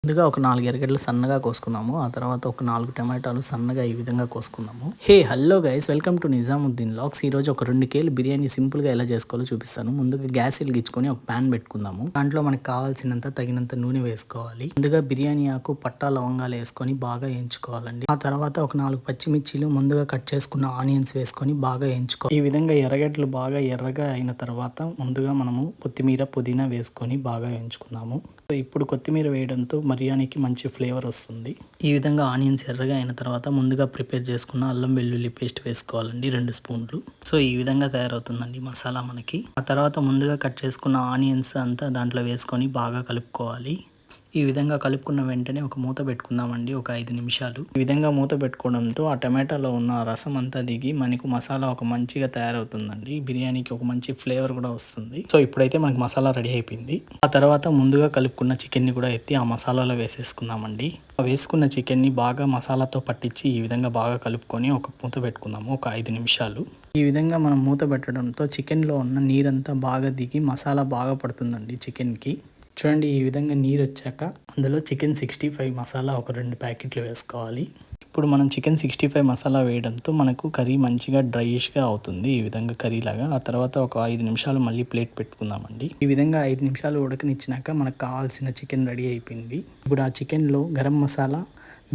ముందుగా ఒక 4 ఎర్రగడ్డలు సన్నగా కోసుకుందాము. ఆ తర్వాత ఒక 4 టమాటాలు సన్నగా ఈ విధంగా కోసుకుందాము. Hello guys, welcome to Nizamuddin vlogs. ఈరోజు ఒక 2 కేజీలు బిర్యానీ సింపుల్గా ఎలా చేసుకోవాలో చూపిస్తాను. ముందుగా గ్యాస్ వెలిగించుకొని ఒక ప్యాన్ పెట్టుకుందాము. దాంట్లో మనకు కావాల్సినంత తగినంత నూనె వేసుకోవాలి. ముందుగా బిర్యానీ ఆకు, పట్టా, లవంగాలు వేసుకొని బాగా వేయించుకోవాలండి. ఆ తర్వాత ఒక 4 పచ్చిమిర్చీలు, ముందుగా కట్ చేసుకున్న ఆనియన్స్ వేసుకొని బాగా వేయించుకోవాలి. ఈ విధంగా ఎర్రగడ్డలు బాగా ఎర్రగా అయిన తర్వాత ముందుగా మనము కొత్తిమీర, పుదీనా వేసుకొని బాగా వేయించుకుందాము. ఇప్పుడు కొత్తిమీర వేయడంతో బిర్యానీకి మంచి ఫ్లేవర్ వస్తుంది. ఈ విధంగా ఆనియన్స్ ఎర్రగా అయిన తర్వాత ముందుగా ప్రిపేర్ చేసుకున్న అల్లం వెల్లుల్లి పేస్ట్ వేసుకోవాలండి, 2 స్పూన్లు. సో ఈ విధంగా తయారవుతుందండి మసాలా మనకి. ఆ తర్వాత ముందుగా కట్ చేసుకున్న ఆనియన్స్ అంతా దాంట్లో వేసుకొని బాగా కలుపుకోవాలి. ఈ విధంగా కలుపుకున్న వెంటనే ఒక మూత పెట్టుకుందామండి, ఒక 5 నిమిషాలు. ఈ విధంగా మూత పెట్టుకోవడంతో ఆ టమాటాలో ఉన్న రసం అంతా దిగి మనకు మసాలా ఒక మంచిగా తయారవుతుందండి. బిర్యానీకి ఒక మంచి ఫ్లేవర్ కూడా వస్తుంది. సో ఇప్పుడైతే మనకి మసాలా రెడీ అయిపోయింది. ఆ తర్వాత ముందుగా కలుపుకున్న చికెన్ని కూడా ఎత్తి ఆ మసాలాలో వేసేసుకుందామండి. వేసుకున్న చికెన్ని బాగా మసాలాతో పట్టించి ఈ విధంగా బాగా కలుపుకొని ఒక మూత పెట్టుకుందాము, ఒక 5 నిమిషాలు. ఈ విధంగా మనం మూత పెట్టడంతో చికెన్లో ఉన్న నీరంతా బాగా దిగి మసాలా బాగా పడుతుందండి చికెన్కి. చూడండి, ఈ విధంగా నీరు వచ్చాక అందులో చికెన్ 65 మసాలా ఒక 2 ప్యాకెట్లు వేసుకోవాలి. ఇప్పుడు మనం చికెన్ 65 మసాలా వేయడంతో మనకు కర్రీ మంచిగా డ్రైష్గా అవుతుంది, ఈ విధంగా కర్రీలాగా. ఆ తర్వాత ఒక 5 నిమిషాలు మళ్ళీ ప్లేట్ పెట్టుకుందామండి. ఈ విధంగా 5 నిమిషాలు ఉడకనిచ్చినాక మనకు కావాల్సిన చికెన్ రెడీ అయిపోయింది. ఇప్పుడు ఆ చికెన్లో గరం మసాలా,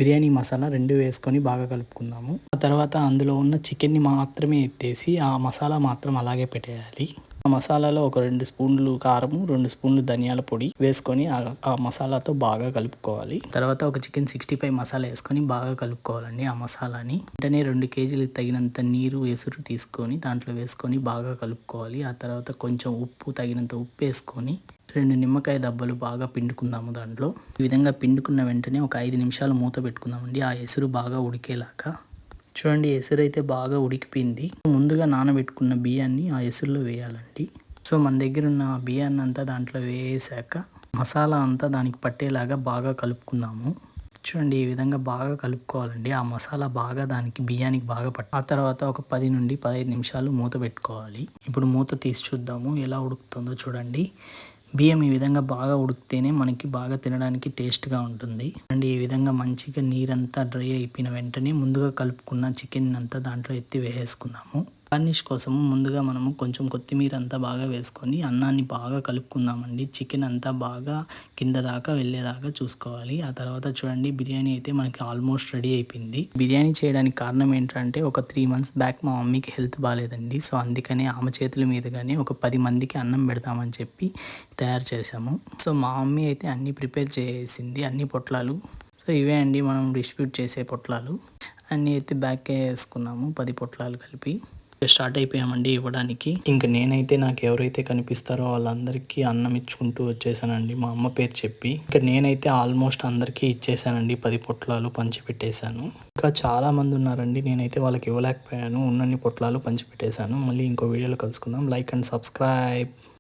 బిర్యానీ మసాలా 2 వేసుకొని బాగా కలుపుకుందాము. ఆ తర్వాత అందులో ఉన్న చికెన్ని మాత్రమే ఎత్తేసి ఆ మసాలా మాత్రం అలాగే పెట్టేయాలి. ఆ మసాలాలో ఒక 2 స్పూన్లు కారము, 2 స్పూన్లు ధనియాల పొడి వేసుకొని ఆ మసాలాతో బాగా కలుపుకోవాలి. తర్వాత ఒక చికెన్ 65 మసాలా వేసుకొని బాగా కలుపుకోవాలండి ఆ మసాలాని. వెంటనే 2 కేజీలకు తగినంత నీరు, ఎసురు తీసుకొని దాంట్లో వేసుకొని బాగా కలుపుకోవాలి. ఆ తర్వాత కొంచెం ఉప్పు, తగినంత ఉప్పు వేసుకొని 2 నిమ్మకాయ దబ్బలు బాగా పిండుకుందాము దాంట్లో. ఈ విధంగా పిండుకున్న వెంటనే ఒక 5 నిమిషాలు మూత పెట్టుకుందామండి, ఆ ఎసురు బాగా ఉడికేలాగా. చూడండి, ఎసురు అయితే బాగా ఉడికిపోయింది. ముందుగా నానబెట్టుకున్న బియ్యాన్ని ఆ ఎసురులో వేయాలండి. సో మన దగ్గర ఉన్న బియ్యాన్ని అంతా దాంట్లో వేసాక మసాలా అంతా దానికి పట్టేలాగా బాగా కలుపుకుందాము. చూడండి, ఈ విధంగా బాగా కలుపుకోవాలండి. ఆ మసాలా బాగా దానికి బియ్యానికి బాగా ఆ తర్వాత ఒక 10 నుండి 15 నిమిషాలు మూత పెట్టుకోవాలి. ఇప్పుడు మూత తీసి చూద్దాము ఎలా ఉడుకుతుందో. చూడండి, బియ్యం ఈ విధంగా బాగా ఉడికితేనే మనకి బాగా తినడానికి టేస్ట్గా ఉంటుంది. అండ్ ఈ విధంగా మంచిగా నీరంతా డ్రై అయిపోయిన వెంటనే ముందుగా కలుపుకున్న చికెన్ అంతా దాంట్లో ఎత్తి వేసేసుకుందాము. గార్నిష్ కోసము ముందుగా మనము కొంచెం కొత్తిమీర అంతా బాగా వేసుకొని అన్నాన్ని బాగా కలుపుకుందామండి. చికెన్ అంతా బాగా కింద దాకా వెళ్ళేదాకా చూసుకోవాలి. ఆ తర్వాత చూడండి, బిర్యానీ అయితే మనకి ఆల్మోస్ట్ రెడీ అయిపోయింది. బిర్యానీ చేయడానికి కారణం ఏంటంటే ఒక 3 months బ్యాక్ మా మమ్మీకి హెల్త్ బాగాలేదండి. సో అందుకని ఆమె చేతుల మీదుగానే ఒక 10 మందికి అన్నం పెడతామని చెప్పి తయారు చేసాము. సో మా మమ్మీ అయితే అన్నీ ప్రిపేర్ చేసింది, అన్ని పొట్లాలు. సో ఇవే అండి మనం డిస్ట్రిబ్యూట్ చేసే పొట్లాలు. అన్నీ అయితే బ్యాగ్కే వేసుకున్నాము, 10 పొట్లాలు కలిపి. స్టార్ట్ అయిపోయామండి ఇవ్వడానికి. ఇంకా నేనైతే నాకు ఎవరైతే కనిపిస్తారో వాళ్ళందరికీ అన్నం ఇచ్చుకుంటూ వచ్చేసానండి, మా అమ్మ పేరు చెప్పి. ఇంకా నేనైతే ఆల్మోస్ట్ అందరికీ ఇచ్చేసానండి, 10 పొట్లాలు పంచిపెట్టేశాను. ఇంకా చాలా మంది ఉన్నారండి, నేనైతే వాళ్ళకి ఇవ్వలేకపోయాను. ఉన్నన్ని పొట్లాలు పంచిపెట్టేశాను. మళ్ళీ ఇంకో వీడియోలో కలుసుకుందాం. Like and subscribe.